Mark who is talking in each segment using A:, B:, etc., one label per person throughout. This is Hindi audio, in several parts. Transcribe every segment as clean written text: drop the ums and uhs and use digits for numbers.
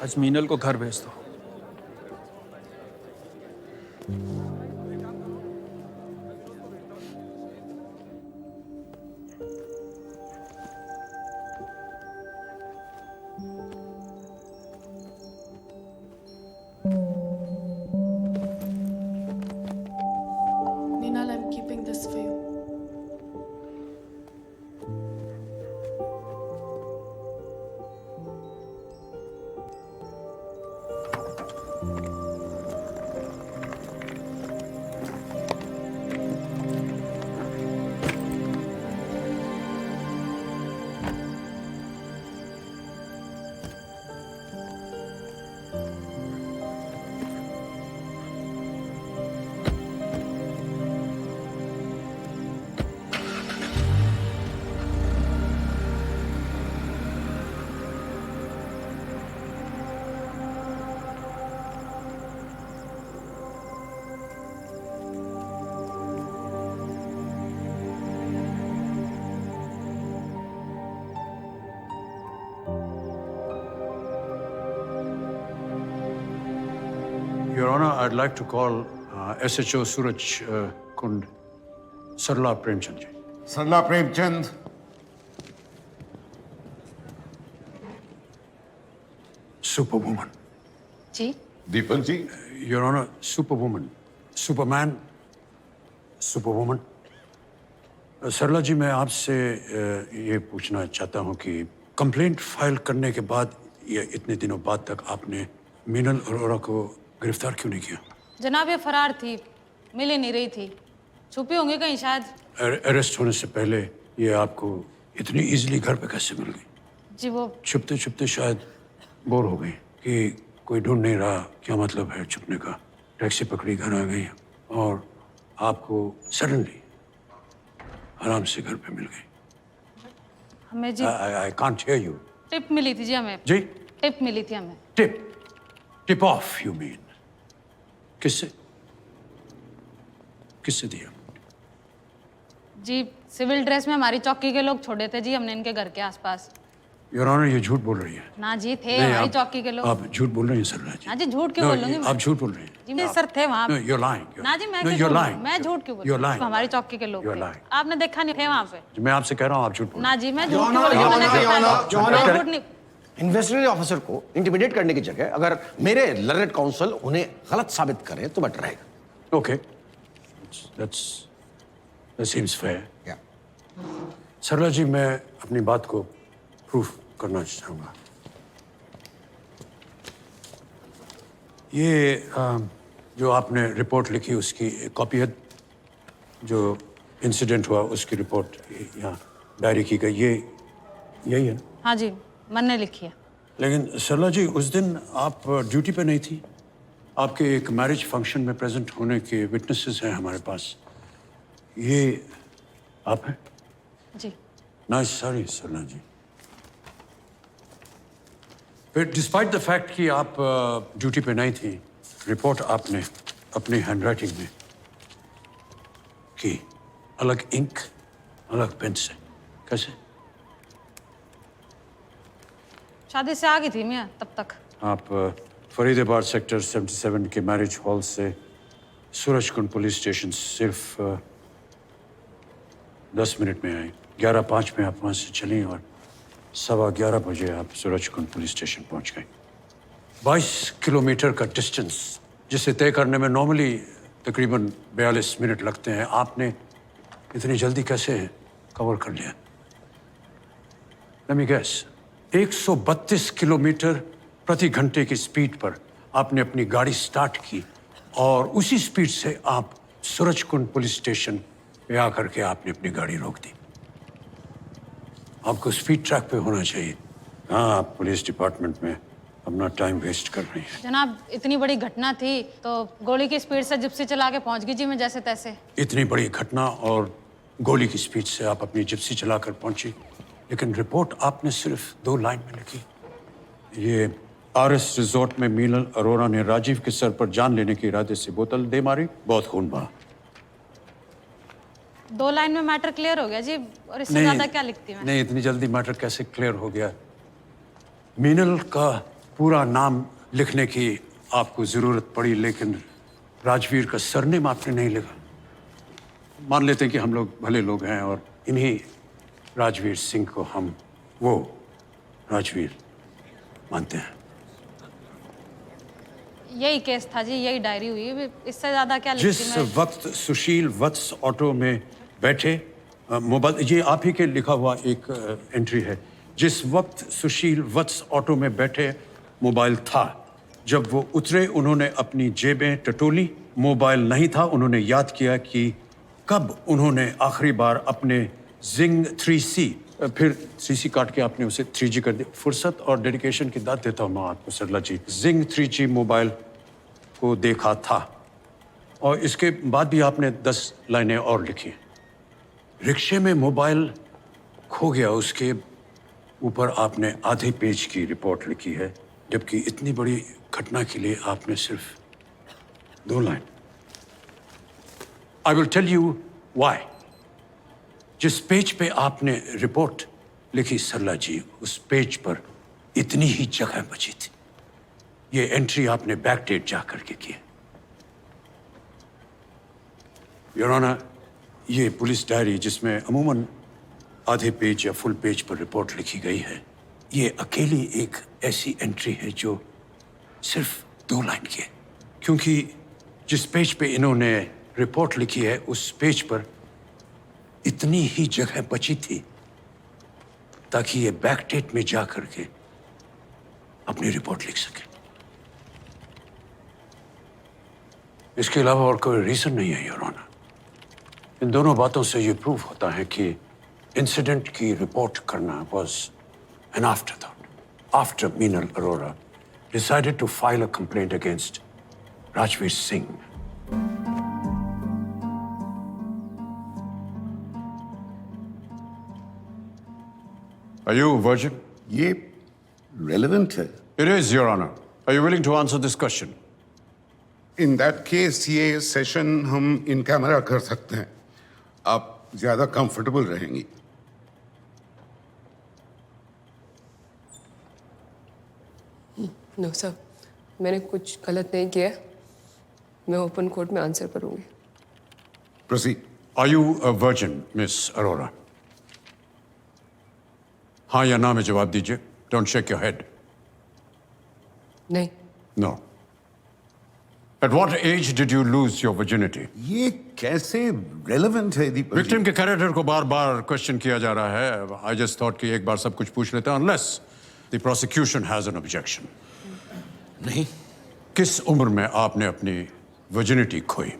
A: आज मीनल को घर भेज दो।
B: Meenal, I'm keeping this for you.
C: Your Honor, I'd like to call SHO Suraj Kund, Sarla Premchand ji.
D: Sarla Premchand
C: Superwoman.
E: Ji
D: Deepak ji
C: Your Honor, Superwoman. Superman, Superwoman. सरला जी, मैं आपसे ये पूछना चाहता हूँ कि कंप्लेंट फाइल करने के बाद या इतने दिनों बाद तक आपने मीनल अरोड़ा को गिरफ्तार क्यों नहीं किया?
E: जनाब, ये फरार थी, मिल ही नहीं रही थी, छुपी होंगी कहीं शायद।
C: अरेस्ट होने से पहले ये आपको इतनी इजीली घर पे कैसे मिल गई?
E: जी वो
C: छुपते छुपते शायद बोर हो गई कि कोई ढूंढ नहीं रहा, क्या मतलब है छुपने का। टैक्सी पकड़ी, घर आ गई और आपको सडनली आराम से घर पे मिल गई।
E: हमें जी
C: I can't hear you.
E: Tip मिली थी जी हमें।
C: जी?
E: टिप मिली थी हमें।
C: Tip off you mean? किससे किससे दिया?
E: जी सिविल ड्रेस में हमारी चौकी के लोग छोड़े थे जी हमने इनके घर के आसपास।
C: योर ऑनर, ये झूठ बोल रही है।
E: ना जी थे
C: नहीं,
E: हमारी
C: आप-
E: चौकी के लोग।
C: आप झूठ बोल रही हैं सरला जी।
E: ना जी झूठ क्यों बोलूंगी मैं?
C: आप झूठ बोल रही हैं।
E: जी मैं सर थे वहाँ।
C: No, you're lying.
E: ना जी मैं
C: No,
E: क्यों
C: you're
E: झूठ
C: lying.
E: बोलूं? मैं झूठ क्यों
C: You're
E: बोलूं?
C: lying.
E: हमारी चौकी के लोग
C: You're
E: थे।
C: lying.
E: आपने देखा नहीं थे वहाँ पे?
C: मैं आपसे कह रहा हूँ आप झूठ बोल रही
E: ना जी मैं झूठ
F: Your
E: क्यों
F: Honor,
E: बोलूंगी?
F: Your
E: मैंने
F: Honor,
E: देखा
F: Your
E: नहीं।
F: Honor, Your
E: मैं
F: Honor.
E: झूठ नहीं।
F: इन्वेस्टिगेटिव ऑफिसर को इंटिमिडेट करने की जगह अगर मेरे लर्नेड काउंसिल उन्हें गलत साबित करे तो बेटर रहेगा।
C: हैं। Okay. That seems fair.
F: Yeah.
C: सरला जी, मैं अपनी बात को प्रूफ करना चाहूँगा। ये जो आपने रिपोर्ट लिखी उसकी एक कॉपी है, जो इंसिडेंट हुआ उसकी रिपोर्ट यहाँ डायरी की गई, ये यही है ना?
E: हाँ जी मैंने लिखी है।
C: लेकिन सरला जी, उस दिन आप ड्यूटी पे नहीं थी। आपके एक मैरिज फंक्शन में प्रेजेंट होने के विटनेसेस हैं हमारे पास। ये आप हैं?
E: जी
C: नाइस, सॉरी सरला जी। फिर डिस्पाइट द फैक्ट कि आप ड्यूटी पे नहीं थी, रिपोर्ट आपने अपनी हैंडराइटिंग में की, अलग इंक अलग पेन से। कैसे?
E: शादी से आ गई थी मैं तब तक।
C: आप फरीदाबाद सेक्टर 77 के मैरिज हॉल से सूरजकुंड पुलिस स्टेशन सिर्फ 10 मिनट में आए। 11:05 में आप वहाँ से चली और 11:15 बजे आप सूरजकुंड पुलिस स्टेशन पहुँच गए। 22 किलोमीटर का डिस्टेंस जिसे तय करने में नॉर्मली तकरीबन 42 मिनट लगते हैं, आपने इतनी जल्दी कैसे कवर कर लिया? Let me guess, 132 किलोमीटर प्रति घंटे की स्पीड पर आपने अपनी गाड़ी स्टार्ट की और उसी स्पीड से आप सूरजकुंड पुलिस स्टेशन पे आकर के आपने अपनी गाड़ी रोक दी। आपको स्पीड ट्रैक पे होना चाहिए। हाँ, आप पुलिस डिपार्टमेंट में अपना टाइम वेस्ट कर रही हैं।
E: जनाब इतनी बड़ी घटना थी तो गोली की स्पीड से जिप्सी चला के पहुंच गई जी मैं जैसे तैसे।
C: इतनी बड़ी घटना और गोली की स्पीड से आप अपनी जिप्सी चलाकर पहुंची, लेकिन रिपोर्ट आपने सिर्फ 2 लाइन में लिखी। ये आरएस रिजॉर्ट में मीनल अरोड़ा ने राजीव के सर पर जान लेने के इरादे से बोतल दे मारी, बहुत खून बहा।
E: 2 लाइन में मैटर क्लियर हो गया जी, और इससे ज्यादा क्या लिखती मैं?
C: नहीं, इतनी जल्दी मैटर कैसे क्लियर हो गया? मीनल का पूरा नाम लिखने की आपको जरूरत पड़ी, लेकिन राजवीर का सरनेम आपने नहीं लिखा। मान लेते हैं कि हम लोग भले लोग हैं और इन्हीं राजवीर सिंह को हम वो राजवीर मानते हैं।
E: यही केस था जी, यही डायरी हुई, इससे ज्यादा क्या लिखती
C: जिस
E: मैं।
C: वक्त सुशील वत्स ऑटो में बैठे, मोबाइल, ये आप ही के लिखा हुआ एक एंट्री है। जिस वक्त सुशील वत्स ऑटो में बैठे मोबाइल था, जब वो उतरे उन्होंने अपनी जेबें टटोली, मोबाइल नहीं था। उन्होंने याद किया कि कब उन्होंने आखिरी बार अपने जिंग 3C, फिर 3C काट के आपने उसे 3G कर दिया। फुर्सत और डेडिकेशन की दाद देता हूँ मैं आपको सरला जी। जिंग 3G मोबाइल को देखा था और इसके बाद भी आपने 10 लाइनें और लिखी। रिक्शे में मोबाइल खो गया, उसके ऊपर आपने आधे पेज की रिपोर्ट लिखी है, जबकि इतनी बड़ी घटना के लिए आपने सिर्फ 2 line. I will tell you why. जिस पेज पे आपने रिपोर्ट लिखी सरला जी, उस पेज पर इतनी ही जगह बची थी। ये एंट्री आपने बैकडेट जा करके की। योर ऑनर, ये पुलिस डायरी जिसमें अमूमन आधे पेज या फुल पेज पर रिपोर्ट लिखी गई है, ये अकेली एक ऐसी एंट्री है जो सिर्फ 2 लाइन की है। क्योंकि जिस पेज पे इन्होंने रिपोर्ट लिखी है, उस पेज पर इतनी ही जगह बची थी ताकि ये बैकडेट में जा करके अपनी रिपोर्ट लिख सके। इसके अलावा और कोई रीजन नहीं है योर ऑनर। इन दोनों बातों से ये प्रूव होता है कि इंसिडेंट की रिपोर्ट करना was an afterthought after Meenal Arora decided to file a complaint against Rajveer Singh.
A: Are you a virgin?
D: ये relevant है।
A: It is, Your Honor. Are you willing to answer this question?
D: In that case ये सेशन हम इन कैमरा कर सकते हैं, आप ज्यादा कंफर्टेबल रहेंगी।
G: नो सर, मैंने कुछ गलत नहीं किया। मैं ओपन कोर्ट में आंसर करूंगी।
D: Proceed।
C: Are you a virgin, Miss Arora? हाँ या ना में जवाब दीजिए। Don't shake your head.
G: नहीं,
C: No. At what age did you lose your virginity?
D: ये कैसे relevant है दीपक जी?
C: विक्टिम के कैरेक्टर को बार-बार क्वेश्चन किया जा रहा है। I just thought कि एक बार सब कुछ पूछ लेते हैं, unless the prosecution has an objection.
F: नहीं,
C: किस उम्र में आपने अपनी virginity खोई?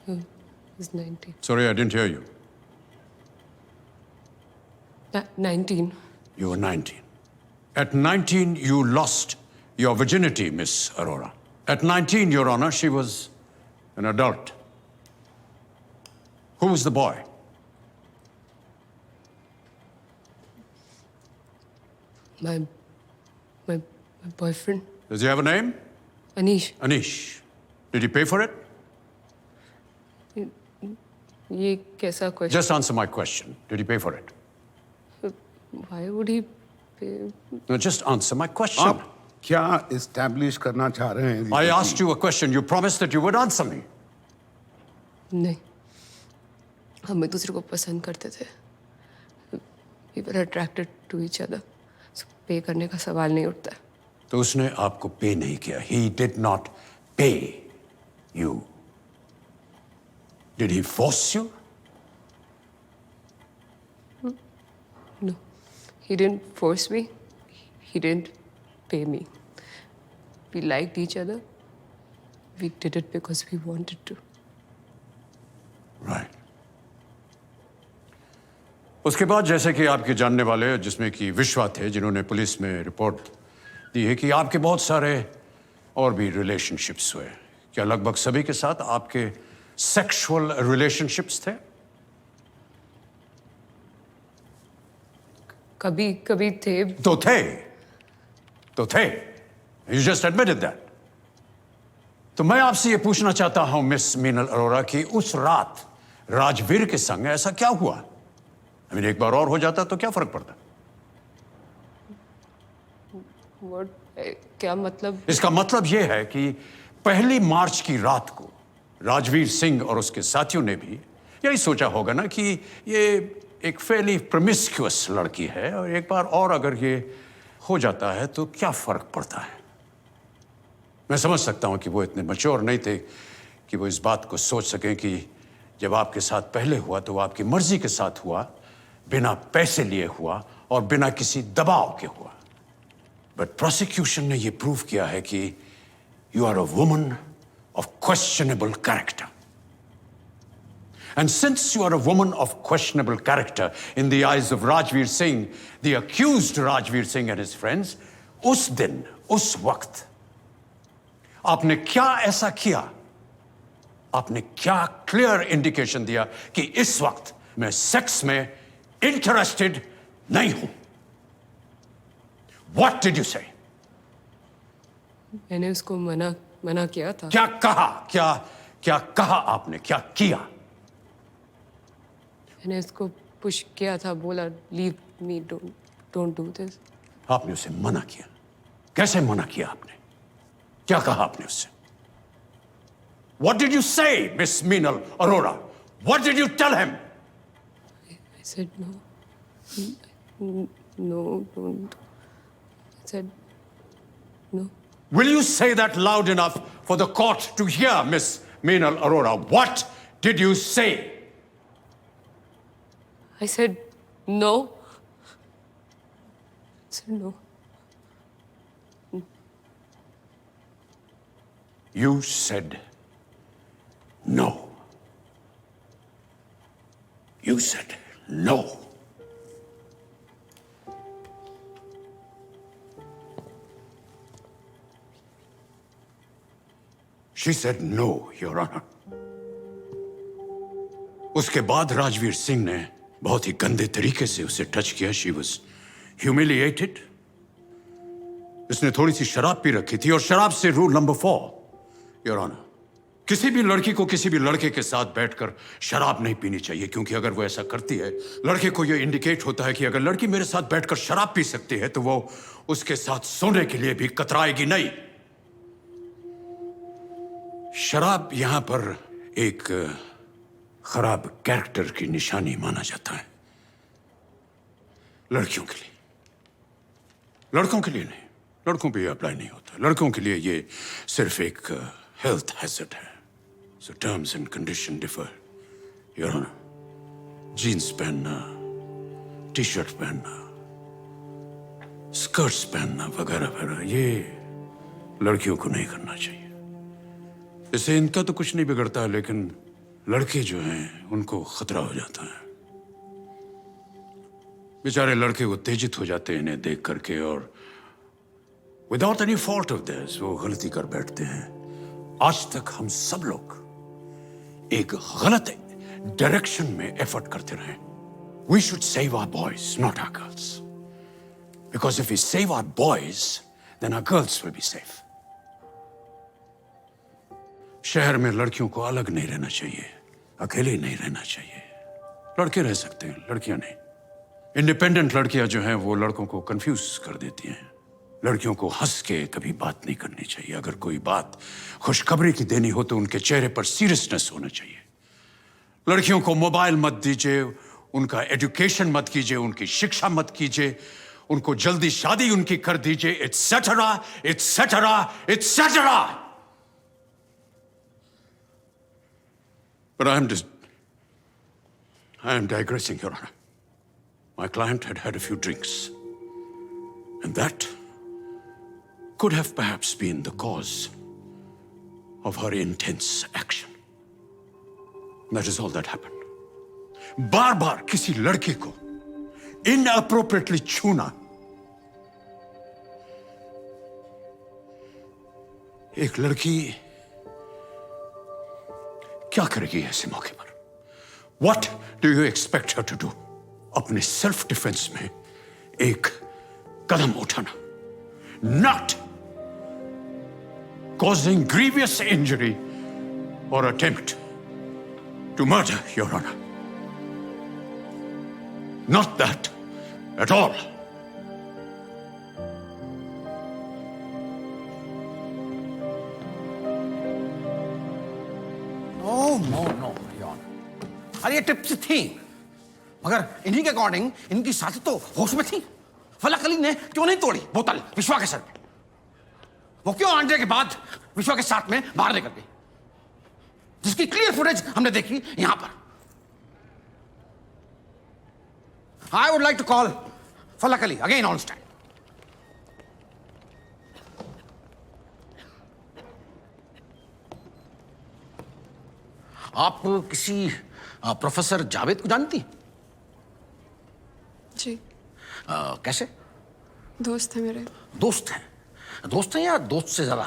G: Is 19।
C: Sorry, I didn't hear you.
G: 19।
C: You were 19. At 19, you lost your virginity, Miss Arora. At 19, Your Honor, she was an adult. Who was the boy?
G: My boyfriend,
C: Does he have a name?
G: Anish।
C: Anish. Did he pay for it?
G: ये कैसा question?
C: Just answer my question. Did he pay for it?
G: Why would he pay?
C: No, just answer my question.
D: आप क्या establish करना चाह रहे हैं दीपक
C: I
D: ji?
C: asked you a question. You promised that you would answer me.
G: नहीं, हम एक दूसरे को पसंद करते थे। We were attracted to each other. So पे करने का सवाल नहीं उठता।
C: तो उसने आपको पे नहीं किया. He did not pay you. Did he force you?
G: No, he didn't force me. He didn't pay me. We liked each other. We did it because we wanted to.
C: Right. उसके बाद जैसे कि आपके जानने वाले, जिसमें कि विश्वा थे, जिन्होंने पुलिस में रिपोर्ट दी है कि आपके बहुत सारे और भी रिलेशनशिप्स हुए। क्या लगभग सभी के साथ आपके सेक्सुअल रिलेशनशिप्स थे?
G: कभी कभी थे।
C: तो थे। You just admitted that. तो मैं आपसे ये पूछना चाहता हूं मिस मीनल अरोरा कि उस रात राजवीर के संग ऐसा क्या हुआ? एक बार और हो जाता तो क्या फर्क पड़ता?
G: What? क्या मतलब?
A: इसका मतलब यह है कि 1 मार्च की रात को राजवीर सिंह और उसके साथियों ने भी यही सोचा होगा ना कि ये एक फेली प्रमिस्क्यूअस लड़की है और एक बार और अगर ये हो जाता है तो क्या फर्क पड़ता है। मैं समझ सकता हूं कि वो इतने मैच्योर नहीं थे कि वो इस बात को सोच सकें कि जब आपके साथ पहले हुआ तो वो आपकी मर्जी के साथ हुआ, बिना पैसे लिए हुआ और बिना किसी दबाव के हुआ। बट प्रोसिक्यूशन ने ये प्रूव किया है कि you are a woman of questionable character. And since you are a woman of questionable character in the eyes of Rajveer Singh, the accused Rajveer Singh and his friends, उस दिन, उस वक्त आपने क्या ऐसा किया? आपने क्या क्लियर इंडिकेशन दिया कि इस वक्त मैं सेक्स में इंटरेस्टेड नहीं हूं? What did you say?
G: मैंने उसको मना किया था।
A: क्या कहा? क्या कहा आपने? क्या किया?
G: मैंने उसको पुश किया था, बोला leave me, don't do this.
A: आपने उसे मना किया? कैसे मना किया आपने? क्या कहा आपने उससे? What did you say, Miss Meenal Arora? What did you tell him?
G: I said no, don't. I said no.
A: Will you say that loud enough for the court to hear, Miss Meenal Arora? What did you say?
G: I said no. I said no.
A: You said no. You said no. She said no, Your Honor. उसके बाद राजवीर सिंह ने बहुत ही गंदे तरीके से उसे टच किया. She was humiliated. उसने थोड़ी सी शराब पी रखी थी और शराब से रूल नंबर 4, Your Honor, किसी भी लड़की को किसी भी लड़के के साथ बैठकर शराब नहीं पीनी चाहिए, क्योंकि अगर वो ऐसा करती है, लड़के को यह इंडिकेट होता है कि अगर लड़की मेरे साथ बैठकर शराब पी सकती है तो वो उसके साथ सोने के लिए भी कतराएगी नहीं. शराब यहां पर एक खराब कैरेक्टर की निशानी माना जाता है लड़कियों के लिए. लड़कों के लिए नहीं, लड़कों पे अप्लाई नहीं होता. लड़कों के लिए ये सिर्फ एक हेल्थ हैजर्ड है. So terms and condition differ, your honour. Jeans पहनना, टी शर्ट पहनना, स्कर्ट्स पहनना वगैरह वगैरह, ये लड़कियों को नहीं करना चाहिए. इससे इनका तो कुछ नहीं बिगड़ता, लेकिन लड़के जो हैं उनको खतरा हो जाता है. बेचारे लड़के उत्तेजित हो जाते हैं इन्हें देख करके और without any fault of this वो गलती कर बैठते हैं. आज तक हम सब लोग एक गलत डायरेक्शन में एफर्ट करते रहे. We should save our boys, not our girls, because if we save our boys then our girls will be safe. शहर में लड़कियों को अलग नहीं रहना चाहिए, अकेले नहीं रहना चाहिए. लड़के रह सकते हैं, लड़कियां नहीं. इंडिपेंडेंट लड़कियां जो हैं वो लड़कों को कंफ्यूज कर देती हैं. लड़कियों को हंस के कभी बात नहीं करनी चाहिए. अगर कोई बात खुशखबरी की देनी हो तो उनके चेहरे पर सीरियसनेस होना चाहिए. लड़कियों को मोबाइल मत दीजिए, उनका एजुकेशन मत कीजिए, उनकी शिक्षा मत कीजिए, उनको जल्दी शादी उनकी कर दीजिए, etcetera etcetera etcetera. But I am digressing, Your Honor. My client had had a few drinks, and that could have perhaps been the cause of her intense action. That is all that happened. बार-बार किसी लड़के को inappropriately छूना एक लड़की क्या करेगी ऐसे मौके पर? What do you expect her to do? अपने सेल्फ डिफेंस में एक कदम उठाना, not causing grievous injury or attempt to murder, Your Honor. Not that at all.
F: अरे ये टिप्स थी, मगर इन्हीं के अकॉर्डिंग इनकी साथी तो होश में थी। फलक अली ने क्यों नहीं तोड़ी बोतल विश्वा के सर पे? वो क्यों आंडे के बाद विश्वा के साथ में बाहर निकल गई, जिसकी क्लियर फुटेज हमने देखी यहां पर। I would like to call Falak Ali again on stand. आप किसी प्रोफेसर जावेद को जानती हैं?
B: जी,
F: कैसे?
B: दोस्त है मेरे।
F: दोस्त हैं? दोस्त हैं या दोस्त से ज्यादा?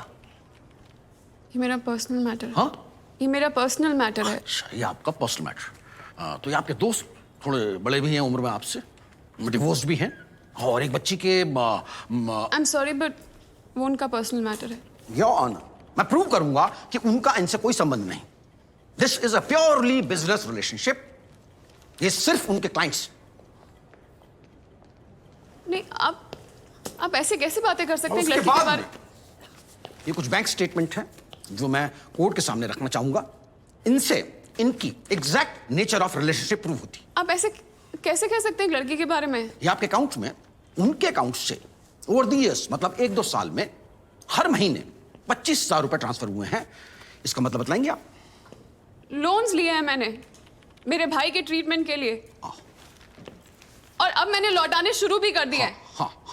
B: ये मेरा पर्सनल मैटर है।
F: हाँ,
B: ये मेरा पर्सनल मैटर है।
F: अच्छा, ये आपका पर्सनल मैटर। तो ये आपके दोस्त थोड़े बड़े भी हैं उम्र में आपसे, डिवोर्स भी हैं, और एक बच्ची के
B: आई एम सॉरी बट वो उनका पर्सनल मैटर है।
F: योर ऑनर, मैं प्रूव करूंगा कि उनका इनसे कोई संबंध नहीं। This is a purely business relationship. ये सिर्फ उनके क्लाइंट्स।
B: नहीं, आप ऐसे कैसे बातें कर सकते हैं एक
F: उसके
B: लड़की के
F: बाद
B: बारे
F: में ये कुछ बैंक स्टेटमेंट है जो मैं कोर्ट के सामने रखना चाहूंगा। इनसे इनकी exact nature of relationship prove होती।
B: आप ऐसे कैसे कह सकते हैं एक लड़की के बारे में?
F: ये आपके अकाउंट में उनके अकाउंट से ओवर द इयर्स, मतलब 1-2 साल में हर महीने 25,000 रुपए ट्रांसफर हुए हैं। इसका मतलब बतलाएंगे आप?
B: लोन्स लिए हैं मैंने मेरे भाई के ट्रीटमेंट के लिए, और अब मैंने लौटाने शुरू भी कर दिए हैं।
F: हाँ हाँ